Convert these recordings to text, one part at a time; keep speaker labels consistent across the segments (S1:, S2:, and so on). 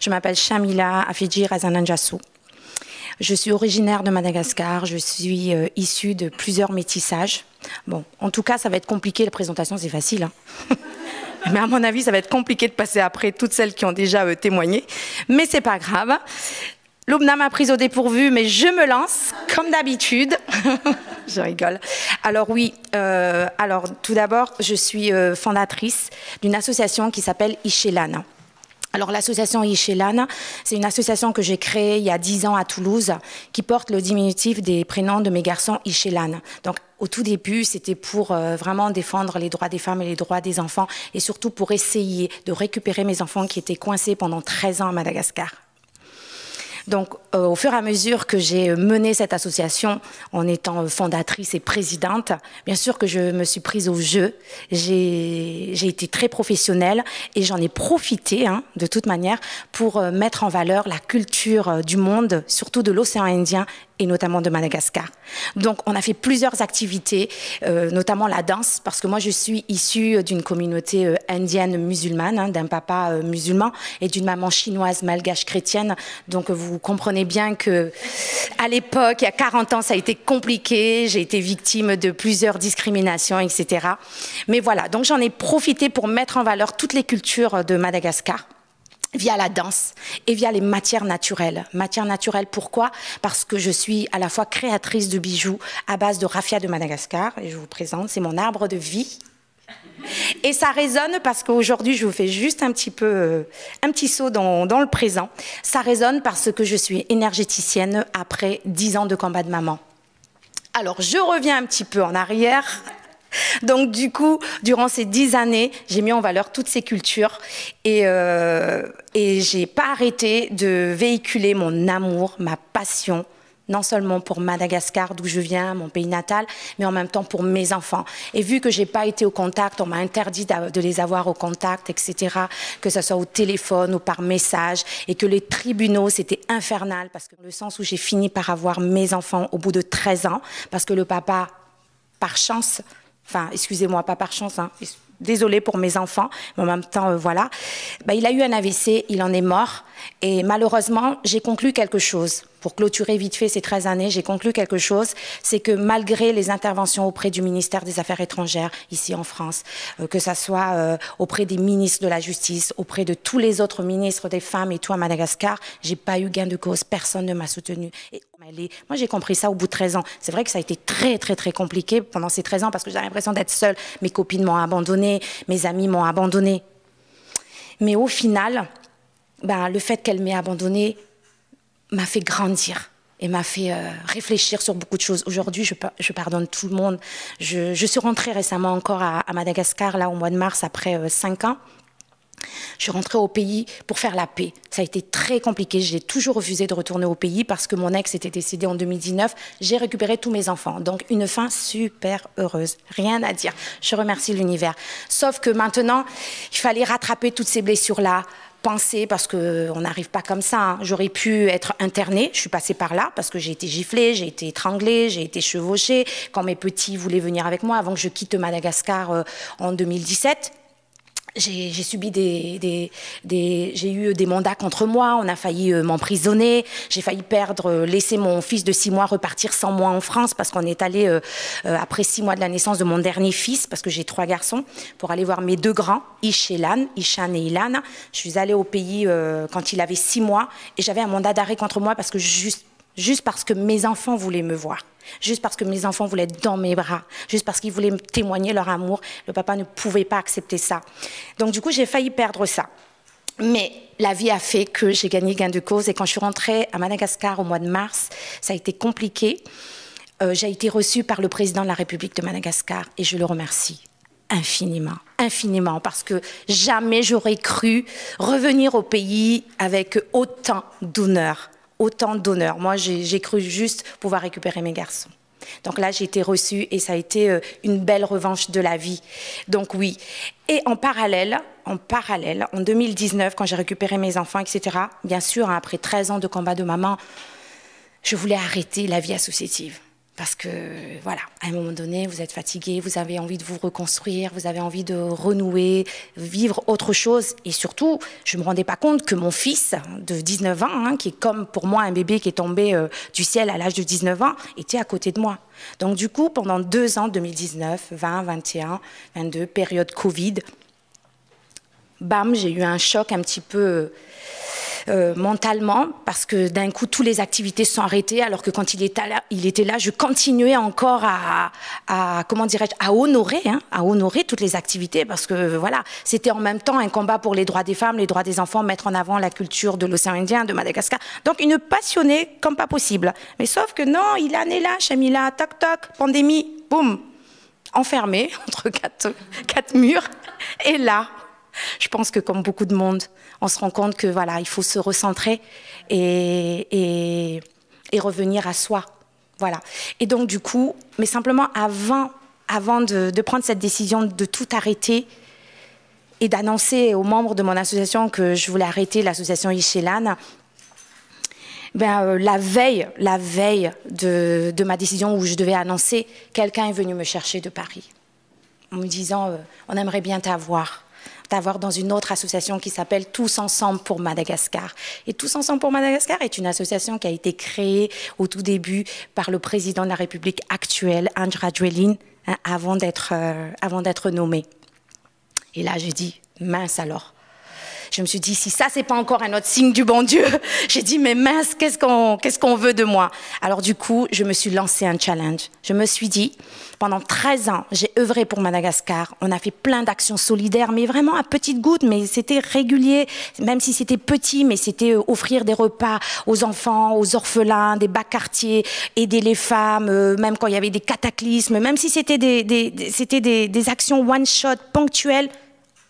S1: Je m'appelle Shamila Afidji Razananjassou. Je suis originaire de Madagascar, je suis issue de plusieurs métissages. Bon, en tout cas, ça va être compliqué, la présentation, c'est facile. Hein. Mais à mon avis, ça va être compliqué de passer après toutes celles qui ont déjà témoigné. Mais c'est pas grave. Loubna m'a prise au dépourvu, mais je me lance, comme d'habitude. Je rigole. Alors oui, tout d'abord, je suis fondatrice d'une association qui s'appelle Ishelana. Alors l'association Ishelana, c'est une association que j'ai créée il y a 10 ans à Toulouse, qui porte le diminutif des prénoms de mes garçons Ishelan. Donc au tout début, c'était pour vraiment défendre les droits des femmes et les droits des enfants, et surtout pour essayer de récupérer mes enfants qui étaient coincés pendant 13 ans à Madagascar. Donc, au fur et à mesure que j'ai mené cette association, en étant fondatrice et présidente, bien sûr que je me suis prise au jeu. J'ai été très professionnelle et j'en ai profité, hein, de toute manière, pour mettre en valeur la culture du monde, surtout de l'océan Indien et notamment de Madagascar. Donc, on a fait plusieurs activités, notamment la danse, parce que moi, je suis issue d'une communauté indienne musulmane, hein, d'un papa musulman et d'une maman chinoise malgache chrétienne. Donc, vous comprenez bien que à l'époque, il y a 40 ans, ça a été compliqué. J'ai été victime de plusieurs discriminations, etc. Mais voilà, donc j'en ai profité pour mettre en valeur toutes les cultures de Madagascar via la danse et via les matières naturelles. Matières naturelles, pourquoi? Parce que je suis à la fois créatrice de bijoux à base de raffia de Madagascar, et je vous présente, c'est mon arbre de vie. Et ça résonne parce qu'aujourd'hui, je vous fais juste un petit saut dans le présent. Ça résonne parce que je suis énergéticienne après 10 ans de combat de maman. Alors, je reviens un petit peu en arrière. Donc du coup, durant ces 10 années, j'ai mis en valeur toutes ces cultures et j'ai pas arrêté de véhiculer mon amour, ma passion, non seulement pour Madagascar, d'où je viens, mon pays natal, mais en même temps pour mes enfants. Et vu que j'ai pas été au contact, on m'a interdit de les avoir au contact, etc., que ce soit au téléphone ou par message, et que les tribunaux, c'était infernal, parce que le sens où j'ai fini par avoir mes enfants au bout de 13 ans, parce que le papa, par chance, enfin, excusez-moi, pas par chance, hein, désolée pour mes enfants, mais en même temps, voilà. Ben, il a eu un AVC, il en est mort. Et malheureusement, j'ai conclu quelque chose. Pour clôturer vite fait ces 13 années, j'ai conclu quelque chose. C'est que malgré les interventions auprès du ministère des Affaires étrangères, ici en France, que ça soit auprès des ministres de la Justice, auprès de tous les autres ministres des femmes et tout à Madagascar, j'ai pas eu gain de cause. Personne ne m'a soutenue. Et moi, j'ai compris ça au bout de 13 ans. C'est vrai que ça a été très, très, très compliqué pendant ces 13 ans parce que j'avais l'impression d'être seule. Mes copines m'ont abandonnée, mes amis m'ont abandonnée. Mais au final, ben, le fait qu'elle m'ait abandonnée m'a fait grandir et m'a fait réfléchir sur beaucoup de choses. Aujourd'hui, je pardonne tout le monde. Je suis rentrée récemment encore à Madagascar, là, au mois de mars, après 5 ans. Je suis rentrée au pays pour faire la paix. Ça a été très compliqué. J'ai toujours refusé de retourner au pays parce que mon ex était décédé en 2019. J'ai récupéré tous mes enfants. Donc, une fin super heureuse. Rien à dire. Je remercie l'univers. Sauf que maintenant, il fallait rattraper toutes ces blessures-là. Penser, parce qu'on n'arrive pas comme ça. Hein. J'aurais pu être internée. Je suis passée par là parce que j'ai été giflée, j'ai été étranglée, j'ai été chevauchée. Quand mes petits voulaient venir avec moi, avant que je quitte Madagascar en 2017, j'ai subi j'ai eu des mandats contre moi, on a failli m'emprisonner, j'ai failli laisser mon fils de 6 mois repartir sans moi en France parce qu'on est allé, après 6 mois de la naissance de mon dernier fils, parce que j'ai 3 garçons, pour aller voir mes 2 grands, Ishan et Ilan. Je suis allée au pays quand il avait 6 mois et j'avais un mandat d'arrêt contre moi parce que juste parce que mes enfants voulaient me voir. Juste parce que mes enfants voulaient être dans mes bras, juste parce qu'ils voulaient me témoigner leur amour, le papa ne pouvait pas accepter ça. Donc du coup, j'ai failli perdre ça. Mais la vie a fait que j'ai gagné gain de cause. Et quand je suis rentrée à Madagascar au mois de mars, ça a été compliqué. J'ai été reçue par le président de la République de Madagascar et je le remercie infiniment, infiniment, parce que jamais j'aurais cru revenir au pays avec autant d'honneur. Autant d'honneur. Moi, j'ai cru juste pouvoir récupérer mes garçons. Donc là, j'ai été reçue et ça a été une belle revanche de la vie. Donc oui. Et en parallèle, en 2019, quand j'ai récupéré mes enfants, etc., bien sûr, hein, après 13 ans de combat de maman, je voulais arrêter la vie associative. Parce que, voilà, à un moment donné, vous êtes fatigué, vous avez envie de vous reconstruire, vous avez envie de renouer, vivre autre chose. Et surtout, je ne me rendais pas compte que mon fils de 19 ans, hein, qui est comme pour moi un bébé qui est tombé du ciel à l'âge de 19 ans, était à côté de moi. Donc du coup, pendant 2 ans, 2019, 20, 21, 22, période Covid, bam, j'ai eu un choc un petit peu... mentalement, parce que d'un coup, toutes les activités se sont arrêtées, alors que quand il était là, je continuais encore comment dirais-je, à honorer toutes les activités, parce que voilà, c'était en même temps un combat pour les droits des femmes, les droits des enfants, mettre en avant la culture de l'océan Indien, de Madagascar. Donc, une passionnée comme pas possible. Mais sauf que non, il en est là, Chamila, toc toc, pandémie, boum, enfermé entre quatre murs, et là, je pense que comme beaucoup de monde, on se rend compte que voilà, il faut se recentrer et revenir à soi. Voilà. Et donc du coup, mais simplement avant de prendre cette décision de tout arrêter et d'annoncer aux membres de mon association que je voulais arrêter l'association Ishelan, la veille de ma décision où je devais annoncer, quelqu'un est venu me chercher de Paris en me disant on aimerait bien t'avoir dans une autre association qui s'appelle Tous Ensemble pour Madagascar. Et Tous Ensemble pour Madagascar est une association qui a été créée au tout début par le président de la République actuelle, Andry Rajoelina, hein, avant d'être nommé. Et là, j'ai dit, mince alors. Je me suis dit, si ça, c'est pas encore un autre signe du bon Dieu, j'ai dit, mais mince, qu'est-ce qu'on veut de moi? Alors du coup, je me suis lancé un challenge. Je me suis dit, pendant 13 ans, j'ai œuvré pour Madagascar. On a fait plein d'actions solidaires, mais vraiment à petites gouttes, mais c'était régulier, même si c'était petit, mais c'était offrir des repas aux enfants, aux orphelins, des bas quartiers, aider les femmes, même quand il y avait des cataclysmes, même si c'était des actions one-shot, ponctuelles.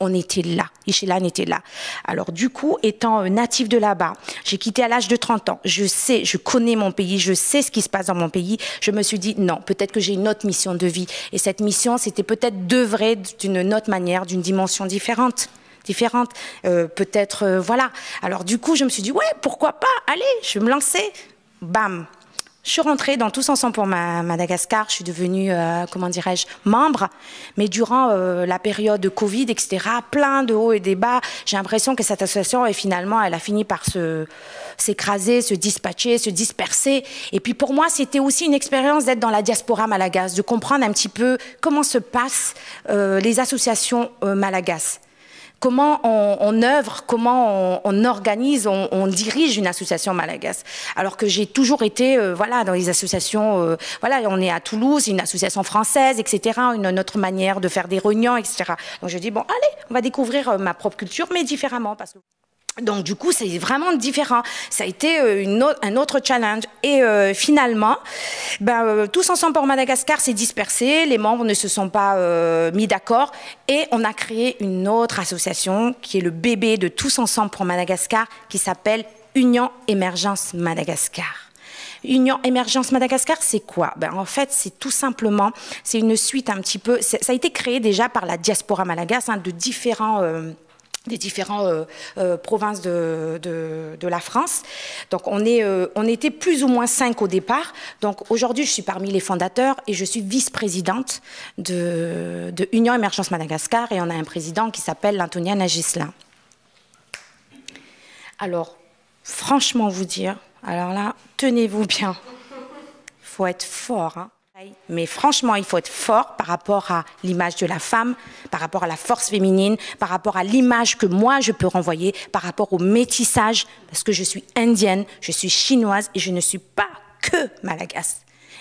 S1: On était là, Ishelan était là. Alors du coup, étant natif de là-bas, j'ai quitté à l'âge de 30 ans, je connais mon pays, je sais ce qui se passe dans mon pays, je me suis dit non, peut-être que j'ai une autre mission de vie. Et cette mission, c'était peut-être d'œuvrer d'une autre manière, d'une dimension différente. Peut-être, voilà. Alors du coup, je me suis dit, ouais, pourquoi pas, allez, je vais me lancer. Bam. Je suis rentrée dans Tous Ensemble pour Madagascar, je suis devenue, comment dirais-je, membre, mais durant la période de Covid, etc., plein de hauts et des bas, j'ai l'impression que cette association, finalement, elle a fini par s'écraser, se dispatcher, se disperser. Et puis pour moi, c'était aussi une expérience d'être dans la diaspora malagasy, de comprendre un petit peu comment se passent les associations malagasy. Comment on œuvre, comment on organise, on dirige une association malagasy. Alors que j'ai toujours été voilà, dans les associations, voilà, on est à Toulouse, une association française, etc., une autre manière de faire des réunions, etc. Donc je dis, bon, allez, on va découvrir ma propre culture, mais différemment. Parce que... Donc du coup, c'est vraiment différent. Ça a été un autre challenge. Et finalement, Tous Ensemble pour Madagascar s'est dispersé, les membres ne se sont pas mis d'accord et on a créé une autre association qui est le bébé de Tous Ensemble pour Madagascar qui s'appelle Union Émergence Madagascar. Union Émergence Madagascar, c'est quoi? En fait, c'est tout simplement, c'est une suite un petit peu, ça a été créé déjà par la diaspora malagasy, hein, des différentes provinces de la France. Donc on était plus ou moins 5 au départ. Donc aujourd'hui, je suis parmi les fondateurs et je suis vice-présidente de Union Émergence Madagascar et on a un président qui s'appelle Antonia Nagislin. Alors, franchement vous dire, alors là, tenez-vous bien, il faut être fort, hein. Mais franchement, il faut être fort par rapport à l'image de la femme, par rapport à la force féminine, par rapport à l'image que moi je peux renvoyer, par rapport au métissage, parce que je suis indienne, je suis chinoise et je ne suis pas que malagasy.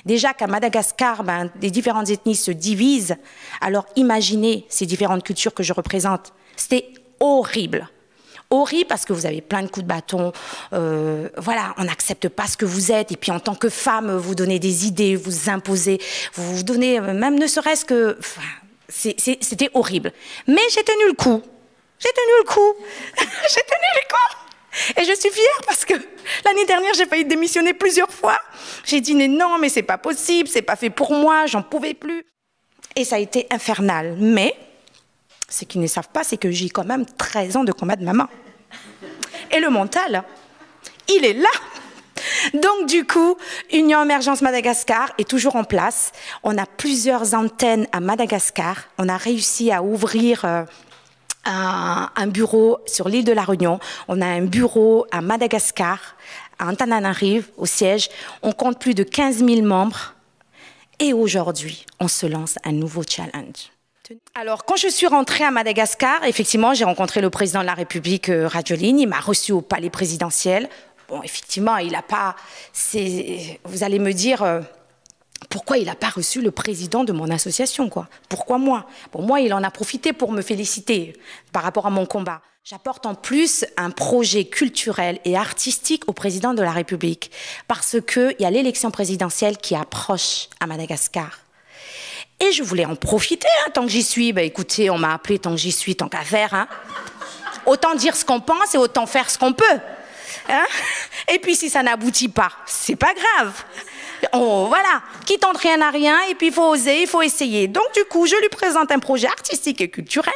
S1: Déjà qu'à Madagascar, les différentes ethnies se divisent, alors imaginez ces différentes cultures que je représente. C'était horrible. Horrible parce que vous avez plein de coups de bâton, voilà, on n'accepte pas ce que vous êtes, et puis en tant que femme, vous donnez des idées, vous imposez, vous donnez, même ne serait-ce que... Enfin, c'était horrible. Mais j'ai tenu le coup. J'ai tenu le coup. J'ai tenu le coup. Et je suis fière parce que l'année dernière, j'ai failli démissionner plusieurs fois. J'ai dit, mais non, mais c'est pas possible, c'est pas fait pour moi, j'en pouvais plus. Et ça a été infernal. Mais... ce qu'ils ne savent pas, c'est que j'ai quand même 13 ans de combat de maman. Et le mental, il est là. Donc du coup, Union Émergence Madagascar est toujours en place. On a plusieurs antennes à Madagascar. On a réussi à ouvrir un bureau sur l'île de la Réunion. On a un bureau à Madagascar, à Antananarivo, au siège. On compte plus de 15 000 membres. Et aujourd'hui, on se lance un nouveau challenge. Alors, quand je suis rentrée à Madagascar, effectivement, j'ai rencontré le président de la République, Rajoelina. Il m'a reçu au palais présidentiel. Bon, effectivement, il n'a pas... Vous allez me dire, pourquoi il n'a pas reçu le président de mon association, quoi? Pourquoi moi? Bon, moi, il en a profité pour me féliciter par rapport à mon combat. J'apporte en plus un projet culturel et artistique au président de la République parce qu'il y a l'élection présidentielle qui approche à Madagascar. Et je voulais en profiter, hein, tant que j'y suis. Ben, écoutez, on m'a appelé tant que j'y suis, tant qu'à faire. Hein. Autant dire ce qu'on pense et autant faire ce qu'on peut. Hein. Et puis si ça n'aboutit pas, c'est pas grave. Voilà, qui tente rien à rien, et puis il faut oser, il faut essayer. Donc du coup, je lui présente un projet artistique et culturel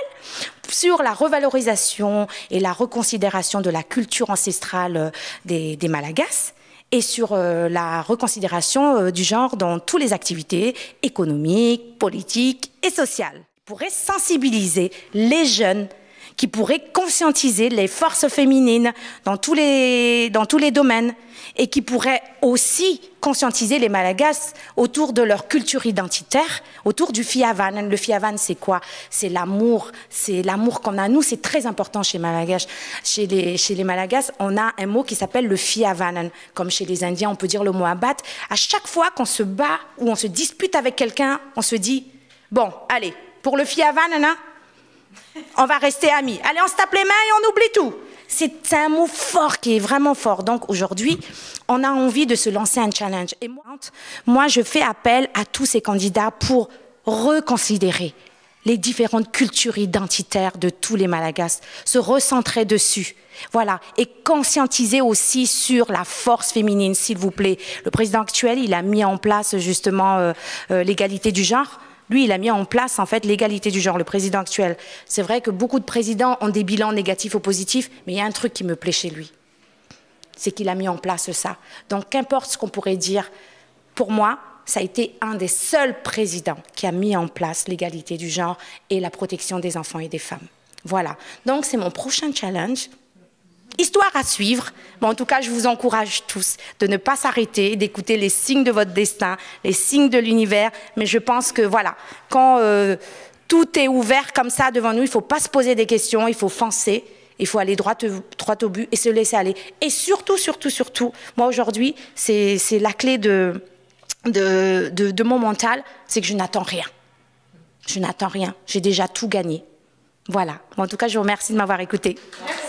S1: sur la revalorisation et la reconsidération de la culture ancestrale des Malagasy, et sur la reconsidération du genre dans toutes les activités économiques, politiques et sociales. Il pourrait sensibiliser les jeunes, qui pourrait conscientiser les forces féminines dans tous les domaines, et qui pourrait aussi conscientiser les Malagasy autour de leur culture identitaire, autour du fiavan. Le fiavan, c'est quoi? C'est l'amour qu'on a. Nous, c'est très important chez Malagasy. Chez les Malagasy, on a un mot qui s'appelle le fiavan. Comme chez les Indiens, on peut dire le mot abat. À chaque fois qu'on se bat ou on se dispute avec quelqu'un, on se dit, bon, allez, pour le fiavan, on va rester amis. Allez, on se tape les mains et on oublie tout. C'est un mot fort qui est vraiment fort. Donc aujourd'hui, on a envie de se lancer un challenge. Et moi, je fais appel à tous ces candidats pour reconsidérer les différentes cultures identitaires de tous les Malagasy, se recentrer dessus. Voilà, et conscientiser aussi sur la force féminine, s'il vous plaît. Le président actuel, il a mis en place justement l'égalité du genre. Lui, il a mis en place, en fait, l'égalité du genre, le président actuel. C'est vrai que beaucoup de présidents ont des bilans négatifs ou positifs, mais il y a un truc qui me plaît chez lui. C'est qu'il a mis en place ça. Donc, qu'importe ce qu'on pourrait dire, pour moi, ça a été un des seuls présidents qui a mis en place l'égalité du genre et la protection des enfants et des femmes. Voilà. Donc, c'est mon prochain challenge. Histoire à suivre. Bon, en tout cas, je vous encourage tous de ne pas s'arrêter, d'écouter les signes de votre destin, les signes de l'univers. Mais je pense que, voilà, quand tout est ouvert comme ça devant nous, il ne faut pas se poser des questions, il faut foncer, il faut aller droit au but et se laisser aller. Et surtout, surtout, surtout, moi aujourd'hui, c'est la clé de mon mental, c'est que je n'attends rien. Je n'attends rien. J'ai déjà tout gagné. Voilà. Bon, en tout cas, je vous remercie de m'avoir écouté. Merci.